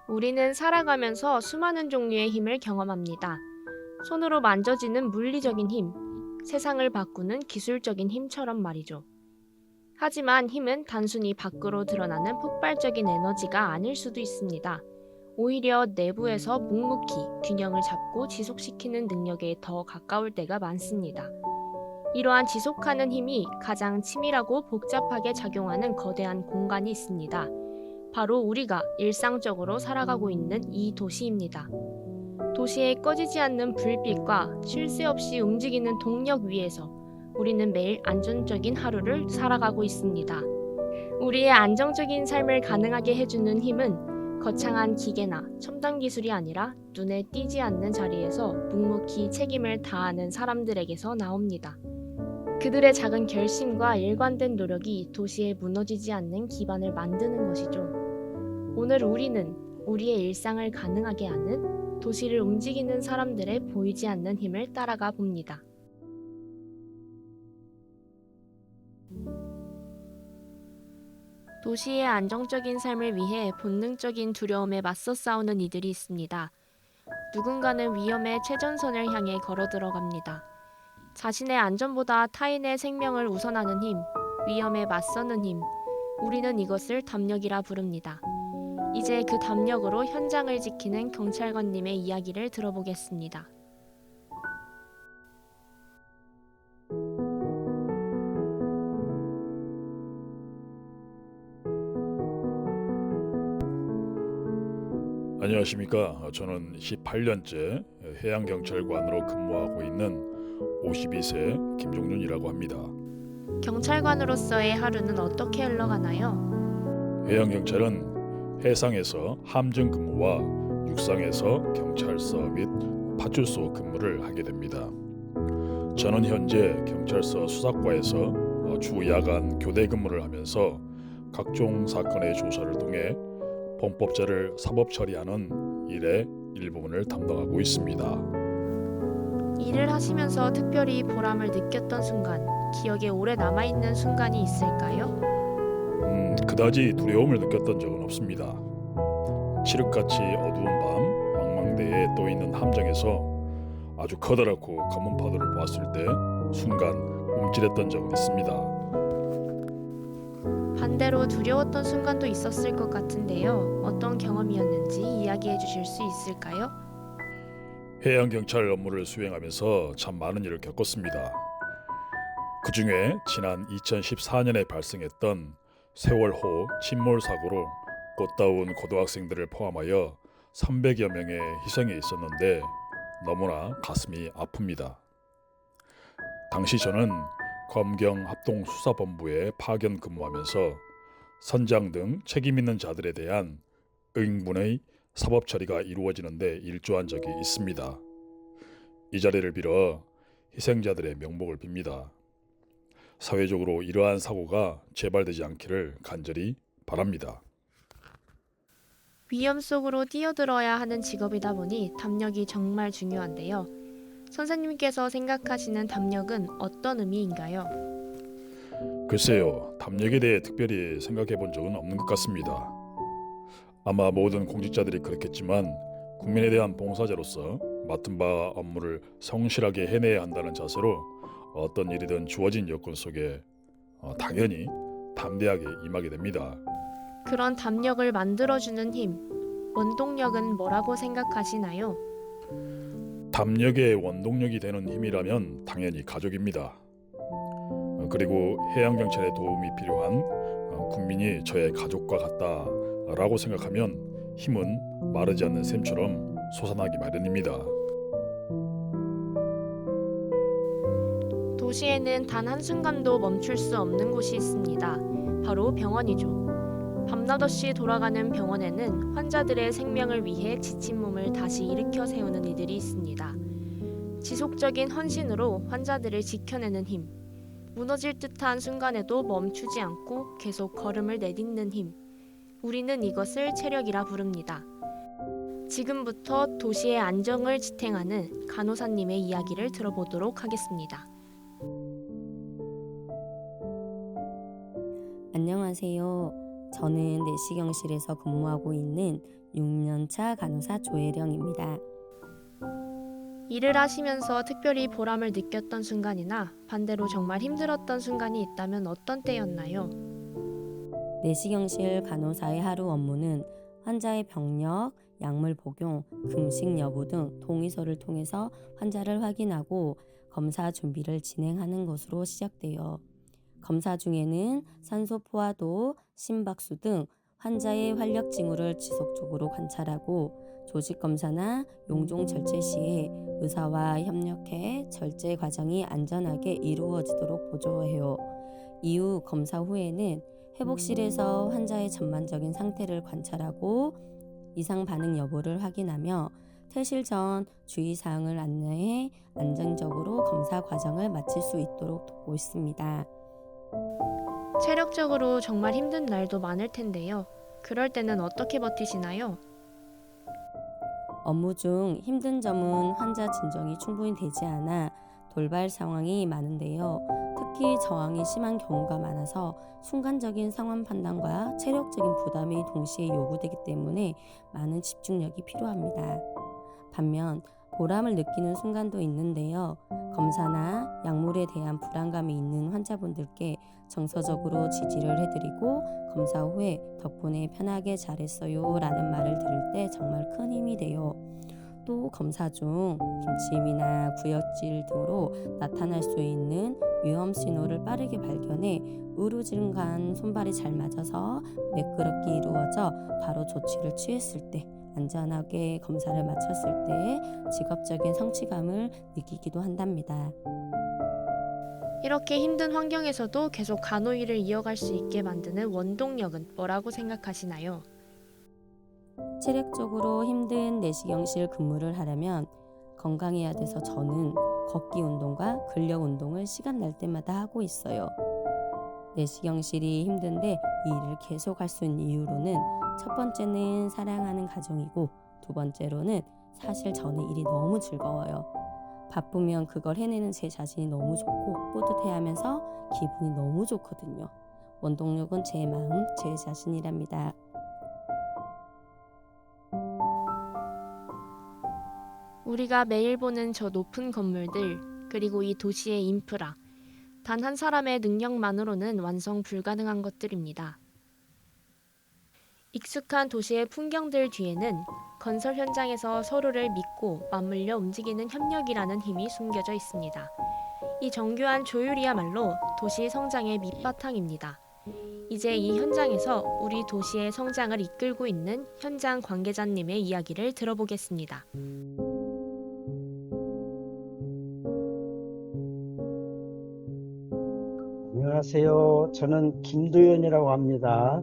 우리는 살아가면서 수많은 종류의 힘을 경험합니다. 손으로 만져지는 물리적인 힘, 세상을 바꾸는 기술적인 힘처럼 말이죠. 하지만 힘은 단순히 밖으로 드러나는 폭발적인 에너지가 아닐 수도 있습니다. 오히려 내부에서 묵묵히 균형을 잡고 지속시키는 능력에 더 가까울 때가 많습니다. 이러한 지속하는 힘이 가장 치밀하고 복잡하게 작용하는 거대한 공간이 있습니다. 바로 우리가 일상적으로 살아가고 있는 이 도시입니다. 도시의 꺼지지 않는 불빛과 쉴 새 없이 움직이는 동력 위에서 우리는 매일 안정적인 하루를 살아가고 있습니다. 우리의 안정적인 삶을 가능하게 해주는 힘은 거창한 기계나 첨단 기술이 아니라 눈에 띄지 않는 자리에서 묵묵히 책임을 다하는 사람들에게서 나옵니다. 그들의 작은 결심과 일관된 노력이 도시에 무너지지 않는 기반을 만드는 것이죠. 오늘 우리는 우리의 일상을 가능하게 하는 도시를 움직이는 사람들의 보이지 않는 힘을 따라가 봅니다. 도시의 안정적인 삶을 위해 본능적인 두려움에 맞서 싸우는 이들이 있습니다. 누군가는 위험의 최전선을 향해 걸어 들어갑니다. 자신의 안전보다 타인의 생명을 우선하는 힘, 위험에 맞서는 힘, 우리는 이것을 담력이라 부릅니다. 이제 그 담력으로 현장을 지키는 경찰관님의 이야기를 들어보겠습니다. 안녕하십니까. 저는 18년째 해양경찰관으로 근무하고 있는 52세 김종윤이라고 합니다. 경찰관으로서의 하루는 어떻게 흘러가나요? 해양경찰은 해상에서 함정 근무와 육상에서 경찰서 및 파출소 근무를 하게 됩니다. 저는 현재 경찰서 수사과에서 주 야간 교대 근무를 하면서 각종 사건의 조사를 통해 범법자를 사법 처리하는 일의 일부분을 담당하고 있습니다. 일을 하시면서 특별히 보람을 느꼈던 순간, 기억에 오래 남아있는 순간이 있을까요? 그다지 두려움을 느꼈던 적은 없습니다. 칠흑같이 어두운 밤 망망대해에 떠있는 함정에서 아주 커다랗고 검은 파도를 보았을 때 순간 움찔했던 적은 있습니다. 반대로 두려웠던 순간도 있었을 것 같은데요. 어떤 경험이었는지 이야기해 주실 수 있을까요? 해양경찰 업무를 수행하면서 참 많은 일을 겪었습니다. 그 중에 지난 2014년에 발생했던 세월호 침몰 사고로 꽃다운 고등학생들을 포함하여 300여 명의 희생이 있었는데 너무나 가슴이 아픕니다. 당시 저는 검경합동수사본부에 파견 근무하면서 선장 등 책임 있는 자들에 대한 응분의 사법 처리가 이루어지는데 일조한 적이 있습니다. 이 자리를 빌어 희생자들의 명복을 빕니다. 사회적으로 이러한 사고가 재발되지 않기를 간절히 바랍니다. 위험 속으로 뛰어들어야 하는 직업이다 보니 담력이 정말 중요한데요. 선생님께서 생각하시는 담력은 어떤 의미인가요? 글쎄요, 담력에 대해 특별히 생각해 본 적은 없는 것 같습니다. 아마 모든 공직자들이 그렇겠지만 국민에 대한 봉사자로서 맡은 바 업무를 성실하게 해내야 한다는 자세로 어떤 일이든 주어진 여건 속에 당연히 담대하게 임하게 됩니다. 그런 담력을 만들어주는 힘, 원동력은 뭐라고 생각하시나요? 담력의 원동력이 되는 힘이라면 당연히 가족입니다. 그리고 해양경찰의 도움이 필요한 국민이 저의 가족과 같다라고 생각하면 힘은 마르지 않는 샘처럼 솟아나기 마련입니다. 도시에는 단 한순간도 멈출 수 없는 곳이 있습니다. 바로 병원이죠. 밤낮없이 돌아가는 병원에는 환자들의 생명을 위해 지친 몸을 다시 일으켜 세우는 이들이 있습니다. 지속적인 헌신으로 환자들을 지켜내는 힘, 무너질 듯한 순간에도 멈추지 않고 계속 걸음을 내딛는 힘, 우리는 이것을 체력이라 부릅니다. 지금부터 도시의 안정을 지탱하는 간호사님의 이야기를 들어보도록 하겠습니다. 안녕하세요. 저는 내시경실에서 근무하고 있는 6년차 간호사 조혜령입니다. 일을 하시면서 특별히 보람을 느꼈던 순간이나 반대로 정말 힘들었던 순간이 있다면 어떤 때였나요? 내시경실 간호사의 하루 업무는 환자의 병력, 약물 복용, 금식 여부 등 동의서를 통해서 환자를 확인하고 검사 준비를 진행하는 것으로 시작돼요. 검사 중에는 산소 포화도, 심박수 등 환자의 활력 징후를 지속적으로 관찰하고 조직 검사나 용종 절제 시에 의사와 협력해 절제 과정이 안전하게 이루어지도록 보조해요. 이후 검사 후에는 회복실에서 환자의 전반적인 상태를 관찰하고 이상 반응 여부를 확인하며 퇴실 전 주의사항을 안내해 안정적으로 검사 과정을 마칠 수 있도록 돕고 있습니다. 체력적으로 정말 힘든 날도 많을 텐데요. 그럴 때는 어떻게 버티시나요? 업무 중 힘든 점은 환자 진정이 충분히 되지 않아 돌발 상황이 많은데요. 특히 저항이 심한 경우가 많아서 순간적인 상황 판단과 체력적인 부담이 동시에 요구되기 때문에 많은 집중력이 필요합니다. 반면 보람을 느끼는 순간도 있는데요. 검사나 약물에 대한 불안감이 있는 환자분들께 정서적으로 지지를 해드리고 검사 후에 덕분에 편하게 잘했어요 라는 말을 들을 때 정말 큰 힘이 돼요. 또 검사 중 기침이나 구역질 등으로 나타날 수 있는 위험 신호를 빠르게 발견해 의료진간 손발이 잘 맞아서 매끄럽게 이루어져 바로 조치를 취했을 때 안전하게 검사를 마쳤을 때 직업적인 성취감을 느끼기도 한답니다. 이렇게 힘든 환경에서도 계속 간호일을 이어갈 수 있게 만드는 원동력은 뭐라고 생각하시나요? 체력적으로 힘든 내시경실 근무를 하려면 건강해야 돼서 저는 걷기 운동과 근력 운동을 시간 날 때마다 하고 있어요. 내시경실이 힘든데 이 일을 계속 할 수 있는 이유로는 첫 번째는 사랑하는 가정이고 두 번째로는 사실 저는 일이 너무 즐거워요. 바쁘면 그걸 해내는 제 자신이 너무 좋고 뿌듯해하면서 기분이 너무 좋거든요. 원동력은 제 마음, 제 자신이랍니다. 우리가 매일 보는 저 높은 건물들, 그리고 이 도시의 인프라, 단 한 사람의 능력만으로는 완성 불가능한 것들입니다. 익숙한 도시의 풍경들 뒤에는 건설 현장에서 서로를 믿고 맞물려 움직이는 협력이라는 힘이 숨겨져 있습니다. 이 정교한 조율이야말로 도시 성장의 밑바탕입니다. 이제 이 현장에서 우리 도시의 성장을 이끌고 있는 현장 관계자님의 이야기를 들어보겠습니다. 안녕하세요. 저는 김도현이라고 합니다.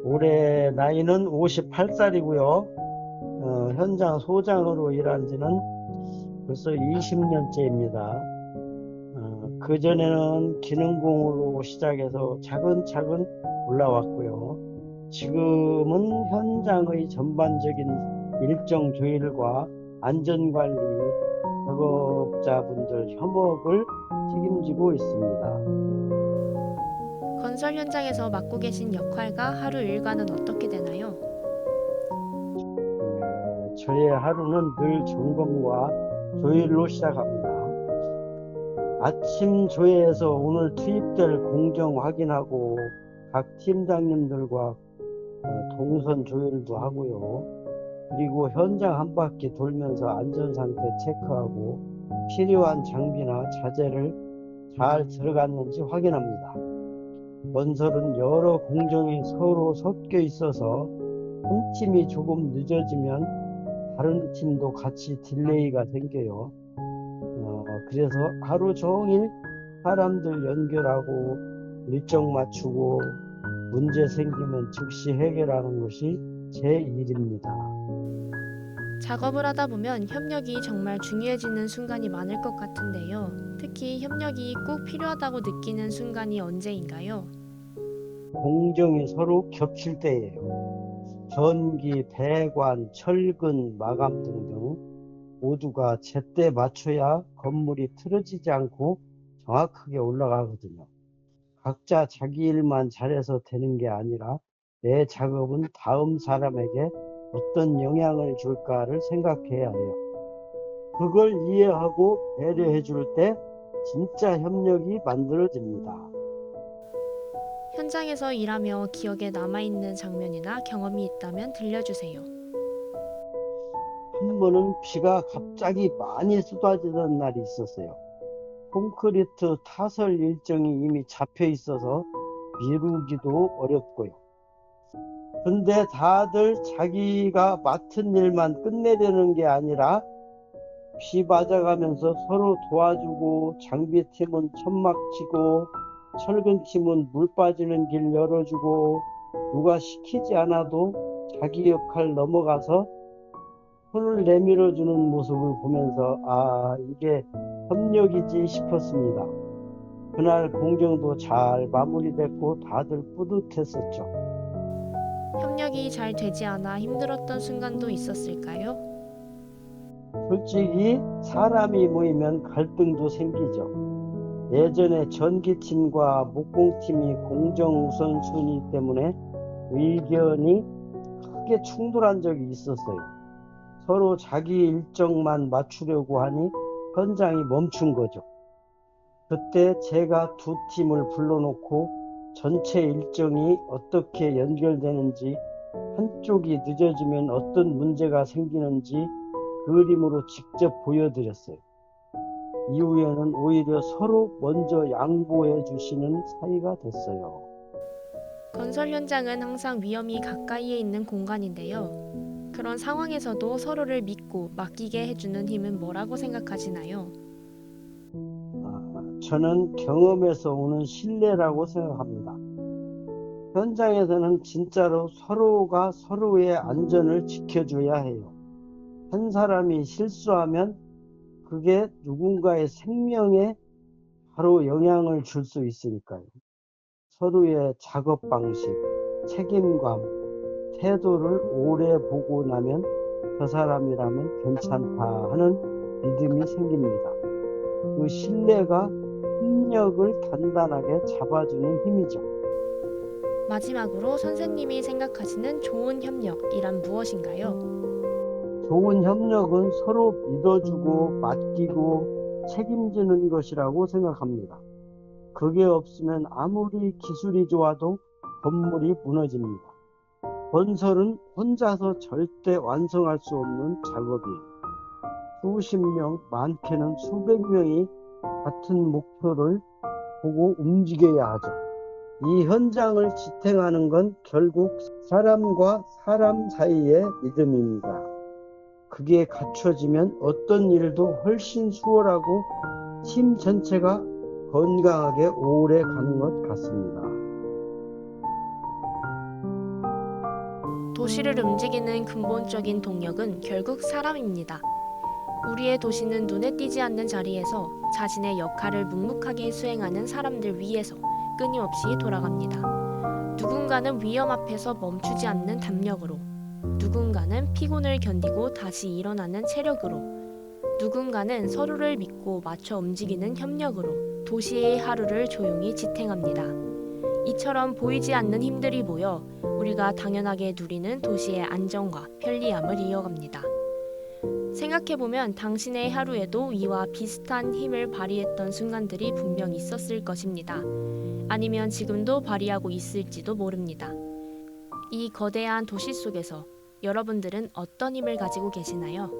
올해 나이는 58살이고요. 현장 소장으로 일한 지는 벌써 20년째입니다. 그전에는 기능공으로 시작해서 차근차근 올라왔고요. 지금은 현장의 전반적인 일정 조율과 안전관리, 작업자분들 협업을 책임지고 있습니다. 건설 현장에서 맡고 계신 역할과 하루 일과는 어떻게 되나요? 저의 하루는 늘 점검과 조율로 시작합니다. 아침 조회에서 오늘 투입될 공정 확인하고 각 팀장님들과 동선 조율도 하고요. 그리고 현장 한 바퀴 돌면서 안전상태 체크하고 필요한 장비나 자재를 잘 들어갔는지 확인합니다. 건설은 여러 공정이 서로 섞여 있어서 한 팀이 조금 늦어지면 다른 팀도 같이 딜레이가 생겨요. 그래서 하루 종일 사람들 연결하고 일정 맞추고 문제 생기면 즉시 해결하는 것이 제 일입니다. 작업을 하다 보면 협력이 정말 중요해지는 순간이 많을 것 같은데요. 특히 협력이 꼭 필요하다고 느끼는 순간이 언제인가요? 공정이 서로 겹칠 때예요. 전기, 배관, 철근, 마감 등등 모두가 제때 맞춰야 건물이 틀어지지 않고 정확하게 올라가거든요. 각자 자기 일만 잘해서 되는 게 아니라 내 작업은 다음 사람에게 어떤 영향을 줄까를 생각해야 해요. 그걸 이해하고 배려해 줄 때 진짜 협력이 만들어집니다. 현장에서 일하며 기억에 남아있는 장면이나 경험이 있다면 들려주세요. 한 번은 비가 갑자기 많이 쏟아지던 날이 있었어요. 콘크리트 타설 일정이 이미 잡혀 있어서 미루기도 어렵고요. 근데 다들 자기가 맡은 일만 끝내려는 게 아니라 비 맞아가면서 서로 도와주고, 장비팀은 천막 치고, 철근팀은 물 빠지는 길 열어주고, 누가 시키지 않아도 자기 역할 넘어가서 손을 내밀어주는 모습을 보면서 아, 이게 협력이지 싶었습니다. 그날 공정도 잘 마무리됐고 다들 뿌듯했었죠. 협력이 잘 되지 않아 힘들었던 순간도 있었을까요? 솔직히 사람이 모이면 갈등도 생기죠. 예전에 전기팀과 목공팀이 공정 우선순위 때문에 의견이 크게 충돌한 적이 있었어요. 서로 자기 일정만 맞추려고 하니 현장이 멈춘 거죠. 그때 제가 두 팀을 불러놓고 전체 일정이 어떻게 연결되는지, 한쪽이 늦어지면 어떤 문제가 생기는지 그림으로 직접 보여드렸어요. 이후에는 오히려 서로 먼저 양보해 주시는 사이가 됐어요. 건설 현장은 항상 위험이 가까이에 있는 공간인데요. 그런 상황에서도 서로를 믿고 맡기게 해주는 힘은 뭐라고 생각하시나요? 저는 경험에서 오는 신뢰라고 생각합니다. 현장에서는 진짜로 서로가 서로의 안전을 지켜줘야 해요. 한 사람이 실수하면 그게 누군가의 생명에 바로 영향을 줄 수 있으니까요. 서로의 작업 방식, 책임감, 태도를 오래 보고 나면 저 사람이라면 괜찮다 하는 믿음이 생깁니다. 그 신뢰가 협력을 단단하게 잡아주는 힘이죠. 마지막으로 선생님이 생각하시는 좋은 협력이란 무엇인가요? 좋은 협력은 서로 믿어주고 맡기고 책임지는 것이라고 생각합니다. 그게 없으면 아무리 기술이 좋아도 건물이 무너집니다. 건설은 혼자서 절대 완성할 수 없는 작업이에요. 수십 명, 많게는 수백 명이 같은 목표를 보고 움직여야 하죠. 이 현장을 지탱하는 건 결국 사람과 사람 사이의 믿음입니다. 그게 갖춰지면 어떤 일도 훨씬 수월하고 팀 전체가 건강하게 오래 가는 것 같습니다. 도시를 움직이는 근본적인 동력은 결국 사람입니다. 우리의 도시는 눈에 띄지 않는 자리에서 자신의 역할을 묵묵하게 수행하는 사람들 위해서 끊임없이 돌아갑니다. 누군가는 위험 앞에서 멈추지 않는 담력으로, 누군가는 피곤을 견디고 다시 일어나는 체력으로, 누군가는 서로를 믿고 맞춰 움직이는 협력으로 도시의 하루를 조용히 지탱합니다. 이처럼 보이지 않는 힘들이 모여 우리가 당연하게 누리는 도시의 안정과 편리함을 이어갑니다. 생각해보면 당신의 하루에도 이와 비슷한 힘을 발휘했던 순간들이 분명 있었을 것입니다. 아니면 지금도 발휘하고 있을지도 모릅니다. 이 거대한 도시 속에서 여러분들은 어떤 힘을 가지고 계시나요?